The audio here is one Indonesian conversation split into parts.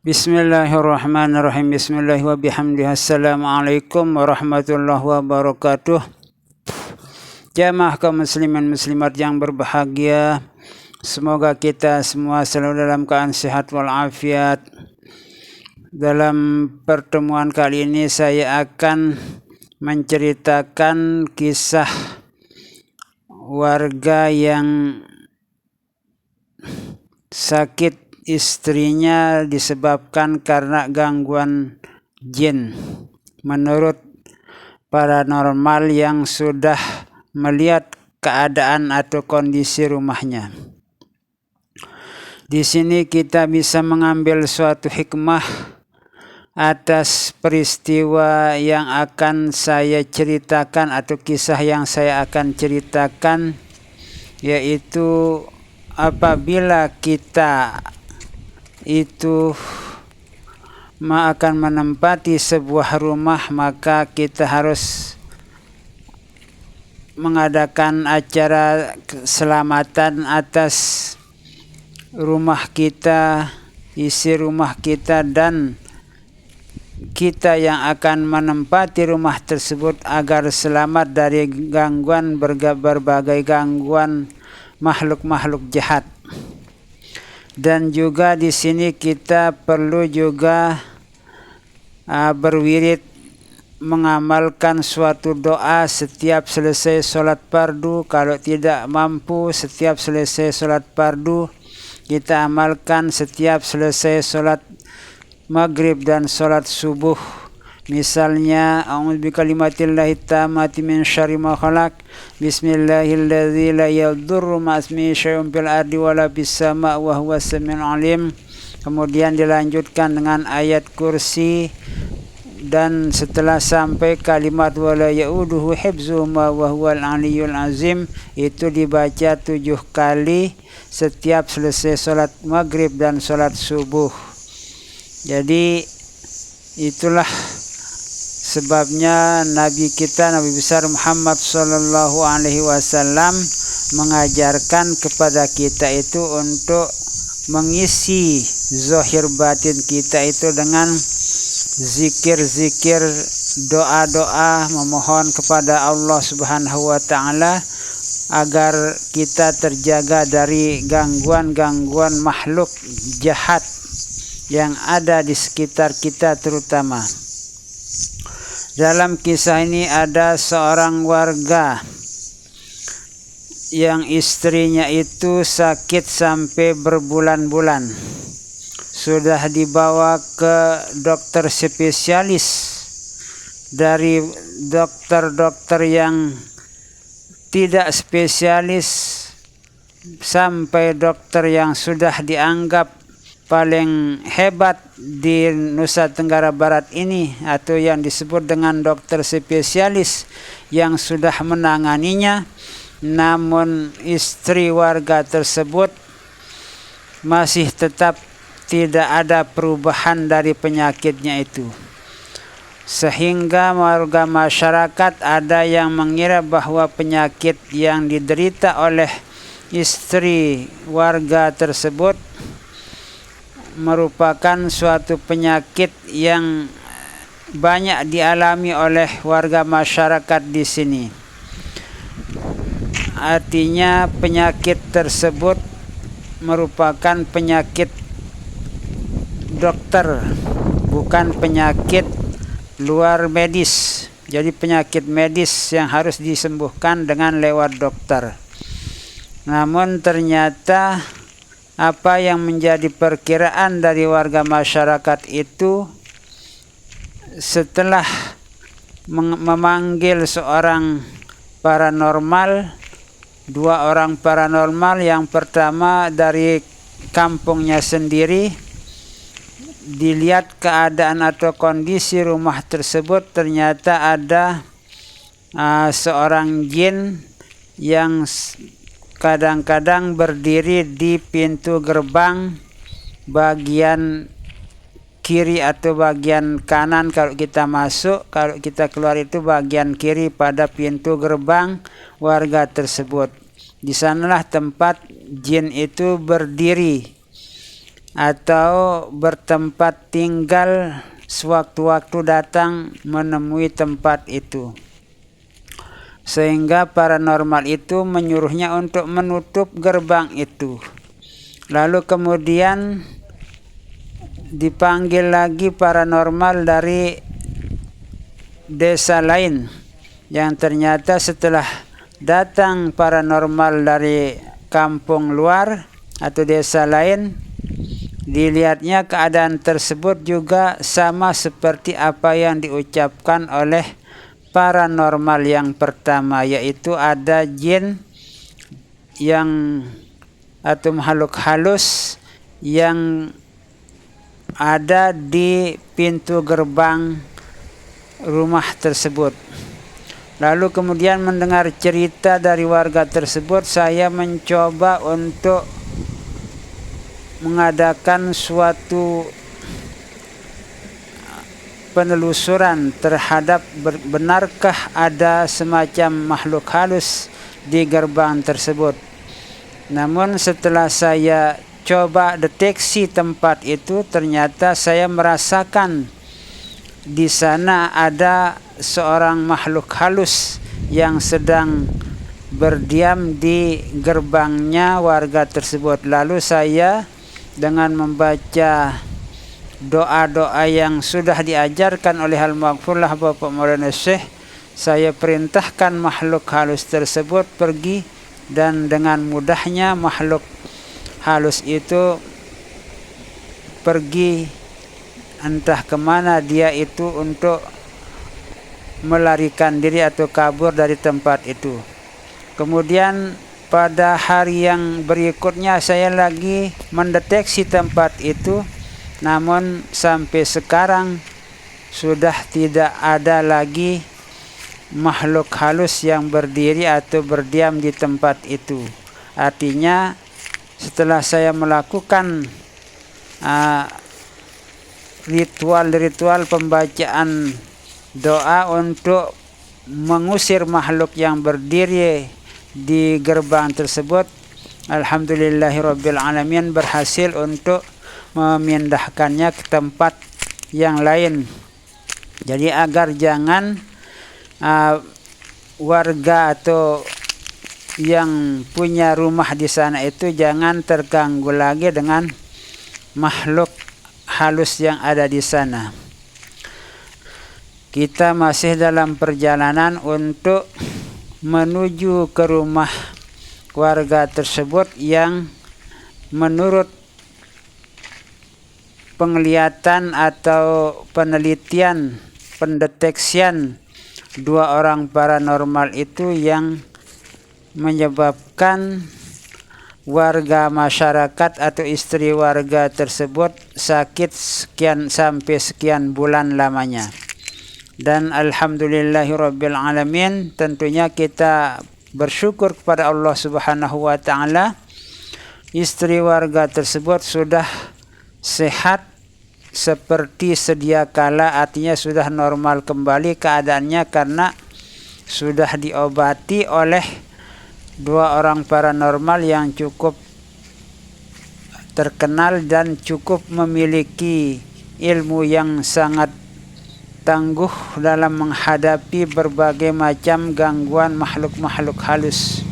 Bismillahirrahmanirrahim. Bismillahi wa bihamdihi. Assalamualaikum warahmatullahi wabarakatuh. Jamaah kaum muslimin muslimat yang berbahagia, semoga kita semua selalu dalam keadaan sehat walafiat. Dalam pertemuan kali ini saya akan menceritakan kisah warga yang sakit istrinya disebabkan karena gangguan jin. Menurut paranormal yang sudah melihat keadaan atau kondisi rumahnya. Di sini kita bisa mengambil suatu hikmah atas peristiwa yang akan saya ceritakan atau kisah yang saya akan ceritakan, yaitu apabila kita itu akan menempati sebuah rumah, maka kita harus mengadakan acara keselamatan atas rumah kita, isi rumah kita, dan kita yang akan menempati rumah tersebut agar selamat dari gangguan berbagai gangguan makhluk-makhluk jahat. Dan juga di sini kita perlu juga berwirid mengamalkan suatu doa setiap selesai sholat fardu. Kalau tidak mampu setiap selesai sholat fardu, kita amalkan setiap selesai sholat maghrib dan sholat subuh. Misalnya, a'udzu bikalimatillahi tammati min syarri ma khalaq. Bismillahilladzi la yadurru ma'asmihi syai'un fil ardi wala fis sama' wa huwas samiul alim. Kemudian dilanjutkan dengan ayat kursi, dan setelah sampai kalimat wala ya'uduhu hifzuhuma wa huwal aliyyul azim, itu dibaca 7 kali setiap selesai sholat maghrib dan sholat subuh. Jadi itulah sebabnya Nabi kita, Nabi besar Muhammad sallallahu alaihi wasallam mengajarkan kepada kita itu untuk mengisi zahir batin kita itu dengan zikir-zikir, doa-doa, memohon kepada Allah Subhanahu wa taala agar kita terjaga dari gangguan-gangguan makhluk jahat yang ada di sekitar kita terutama. Dalam kisah ini ada seorang warga yang istrinya itu sakit sampai berbulan-bulan. Sudah dibawa ke dokter spesialis, dari dokter-dokter yang tidak spesialis sampai dokter yang sudah dianggap paling hebat di Nusa Tenggara Barat ini, atau yang disebut dengan dokter spesialis yang sudah menanganinya. Namun istri warga tersebut masih tetap tidak ada perubahan dari penyakitnya itu, sehingga warga masyarakat ada yang mengira bahwa penyakit yang diderita oleh istri warga tersebut merupakan suatu penyakit yang banyak dialami oleh warga masyarakat di sini. Artinya penyakit tersebut merupakan penyakit dokter, bukan penyakit luar medis. Jadi penyakit medis yang harus disembuhkan dengan lewat dokter. Namun ternyata apa yang menjadi perkiraan dari warga masyarakat itu, setelah memanggil seorang paranormal, 2 orang paranormal, yang pertama dari kampungnya sendiri, dilihat keadaan atau kondisi rumah tersebut, ternyata ada seorang jin yang kadang-kadang berdiri di pintu gerbang bagian kiri atau bagian kanan kalau kita masuk, kalau kita keluar itu bagian kiri pada pintu gerbang warga tersebut. Di sanalah tempat jin itu berdiri. atau bertempat tinggal sewaktu-waktu datang menemui tempat itu. Sehingga paranormal itu menyuruhnya untuk menutup gerbang itu. Lalu kemudian dipanggil lagi paranormal dari desa lain, yang ternyata setelah datang paranormal dari kampung luar atau desa lain, dilihatnya keadaan tersebut juga sama seperti apa yang diucapkan oleh paranormal yang pertama, yaitu ada jin yang atau makhluk halus yang ada di pintu gerbang rumah tersebut. Lalu kemudian mendengar cerita dari warga tersebut, saya mencoba untuk mengadakan suatu penelusuran terhadap benarkah ada semacam makhluk halus di gerbang tersebut. Namun setelah saya coba deteksi tempat itu, ternyata saya merasakan di sana ada seorang makhluk halus yang sedang berdiam di gerbangnya warga tersebut. Lalu saya dengan membaca doa-doa yang sudah diajarkan oleh Al-Maghfurlah Bapak Maulana Syekh, saya perintahkan makhluk halus tersebut pergi, dan dengan mudahnya makhluk halus itu pergi entah kemana dia itu untuk melarikan diri atau kabur dari tempat itu. Kemudian pada hari yang berikutnya saya lagi mendeteksi tempat itu, namun sampai sekarang sudah tidak ada lagi makhluk halus yang berdiri atau berdiam di tempat itu. Artinya setelah saya melakukan ritual-ritual pembacaan doa untuk mengusir makhluk yang berdiri di gerbang tersebut, alhamdulillahirabbil alamin, berhasil untuk memindahkannya ke tempat yang lain. Jadi agar jangan warga atau yang punya rumah di sana itu jangan terganggu lagi dengan makhluk halus yang ada di sana. Kita masih dalam perjalanan untuk menuju ke rumah warga tersebut yang menurut penglihatan atau penelitian pendeteksian dua orang paranormal itu yang menyebabkan warga masyarakat atau istri warga tersebut sakit sekian sampai sekian bulan lamanya. Dan alhamdulillahirabbil alamin, tentunya kita bersyukur kepada Allah Subhanahu wa taala, istri warga tersebut sudah sehat seperti sedia kala, artinya sudah normal kembali keadaannya karena sudah diobati oleh dua orang paranormal yang cukup terkenal dan cukup memiliki ilmu yang sangat tangguh dalam menghadapi berbagai macam gangguan makhluk-makhluk halus.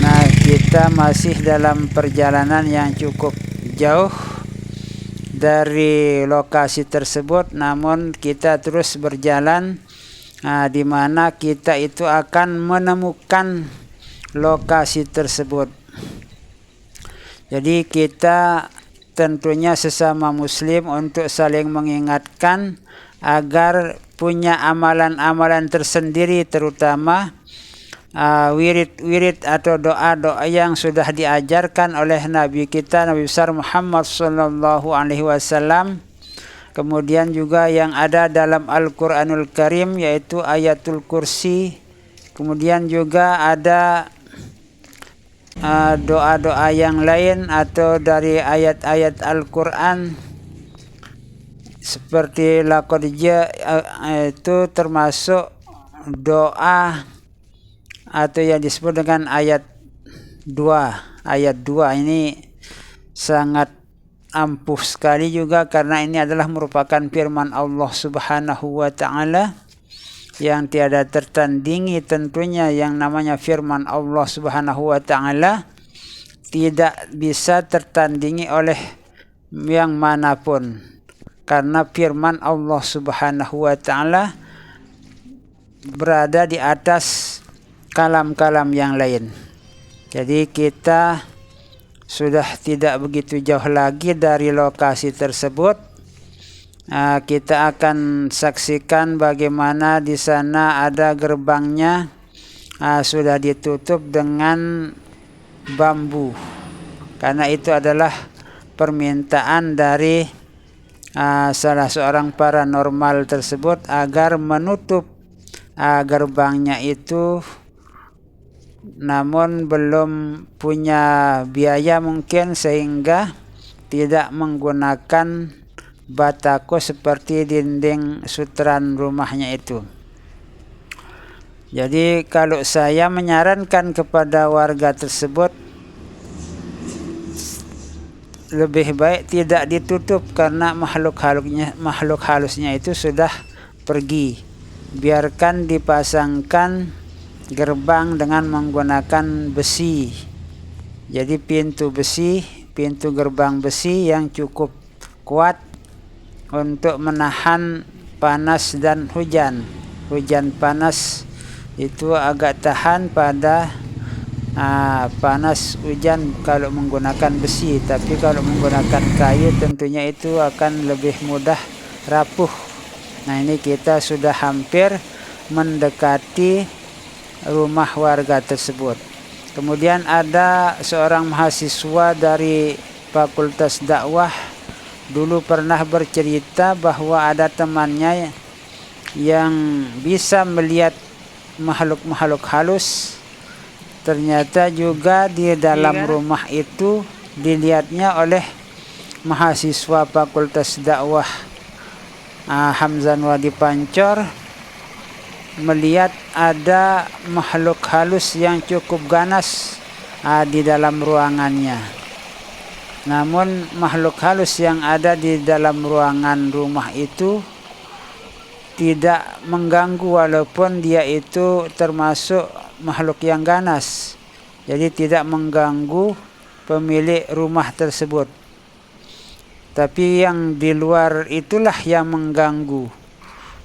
Nah, kita masih dalam perjalanan yang cukup jauh dari lokasi tersebut, namun kita terus berjalan, di mana kita itu akan menemukan lokasi tersebut. Jadi kita tentunya sesama muslim untuk saling mengingatkan agar punya amalan-amalan tersendiri, terutama wirid-wirid atau doa-doa yang sudah diajarkan oleh Nabi kita, Nabi besar Muhammad sallallahu alaihi wasallam. Kemudian juga yang ada dalam Al-Qur'anul Karim, yaitu ayatul kursi. Kemudian juga ada doa-doa yang lain atau dari ayat-ayat Al-Qur'an seperti laqad itu termasuk doa atau yang disebut dengan ayat 2. Ayat 2 ini sangat ampuh sekali juga karena ini adalah merupakan firman Allah Subhanahu wa taala yang tiada tertandingi. Tentunya yang namanya firman Allah Subhanahu wa taala tidak bisa tertandingi oleh yang manapun, karena firman Allah Subhanahu wa taala berada di atas kalam-kalam yang lain. Jadi kita sudah tidak begitu jauh lagi dari lokasi tersebut. Kita akan saksikan bagaimana di sana ada gerbangnya sudah ditutup dengan bambu, karena itu adalah permintaan dari salah seorang paranormal tersebut agar menutup gerbangnya itu, namun belum punya biaya mungkin sehingga tidak menggunakan batako seperti dinding sutran rumahnya itu. Jadi kalau saya menyarankan kepada warga tersebut lebih baik tidak ditutup, karena makhluk halusnya itu sudah pergi. Biarkan dipasangkan gerbang dengan menggunakan besi. Jadi pintu gerbang besi yang cukup kuat untuk menahan panas dan hujan. Hujan panas itu agak tahan pada panas hujan kalau menggunakan besi, tapi kalau menggunakan kayu tentunya itu akan lebih mudah rapuh. Nah, ini kita sudah hampir mendekati rumah warga tersebut. Kemudian ada seorang mahasiswa dari Fakultas Dakwah dulu pernah bercerita bahwa ada temannya yang bisa melihat makhluk-makhluk halus. Ternyata juga di dalam rumah itu dilihatnya oleh mahasiswa Fakultas Dakwah Hamzan Wadi Pancor, melihat ada makhluk halus yang cukup ganas di dalam ruangannya. Namun makhluk halus yang ada di dalam ruangan rumah itu tidak mengganggu walaupun dia itu termasuk makhluk yang ganas. Jadi tidak mengganggu pemilik rumah tersebut. Tapi yang di luar itulah yang mengganggu.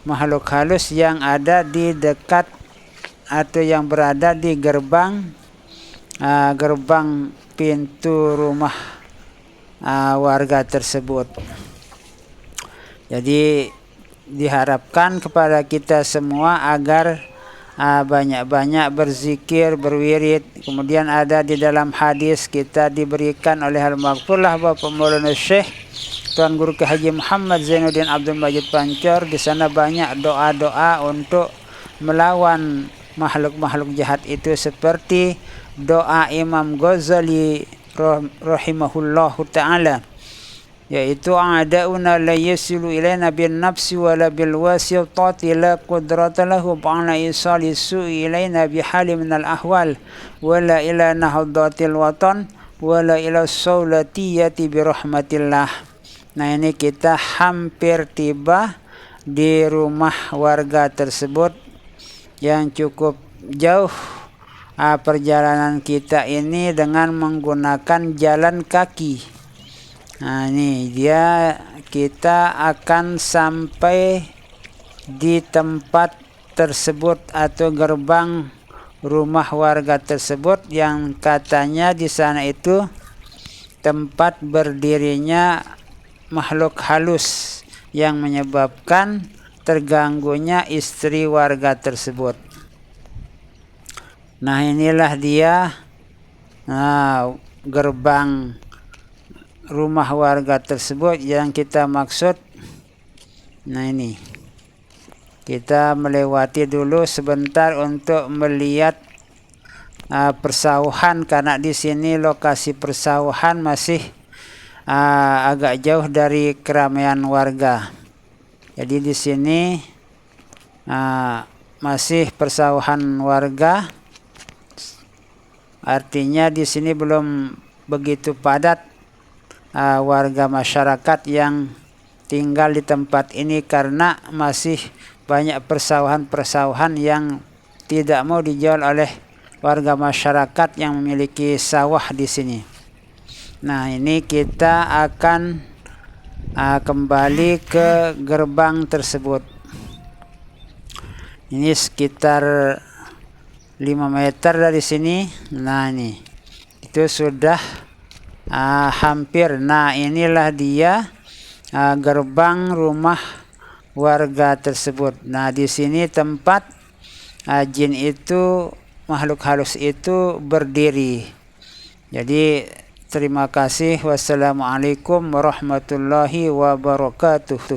Makhluk halus yang ada di dekat atau yang berada di gerbang pintu rumah warga tersebut. Jadi diharapkan kepada kita semua agar banyak-banyak berzikir, berwirid. Kemudian ada di dalam hadis kita diberikan oleh Al-Maghfurlah Bapak Maulana Syekh Tuan Guru Ki Haji Muhammad Zainuddin Abdul Majid Pancor. Di sana banyak doa-doa untuk melawan makhluk-makhluk jahat itu, seperti doa Imam Ghazali rahimahullahu ta'ala, yaitu a'da'una la yasilu ilaina bin nafsi wa la bil wasitati la qudrata lahu ba'na isali su'i ilaina bihali minal ahwal wa la ila nahdatil watan wa la ila sawlatiyati birahmatillah. Nah, ini kita hampir tiba di rumah warga tersebut yang cukup jauh. Perjalanan kita ini dengan menggunakan jalan kaki. Nah, ini dia, kita akan sampai di tempat tersebut atau gerbang rumah warga tersebut yang katanya di sana itu tempat berdirinya makhluk halus yang menyebabkan terganggunya istri warga tersebut. Nah, inilah dia gerbang rumah warga tersebut yang kita maksud. Nah, ini kita melewati dulu sebentar untuk melihat persawahan, karena di sini lokasi persawahan masih agak jauh dari keramaian warga. Jadi di sini masih persawahan warga. Artinya di sini belum begitu padat warga masyarakat yang tinggal di tempat ini, karena masih banyak persawahan-persawahan yang tidak mau dijual oleh warga masyarakat yang memiliki sawah di sini. Nah, ini kita akan kembali ke gerbang tersebut. Ini sekitar 5 meter dari sini. Nah, ini itu sudah hampir. Nah, inilah dia gerbang rumah warga tersebut. Nah, di sini tempat jin itu, makhluk halus itu berdiri. Jadi terima kasih. Wassalamualaikum warahmatullahi wabarakatuh.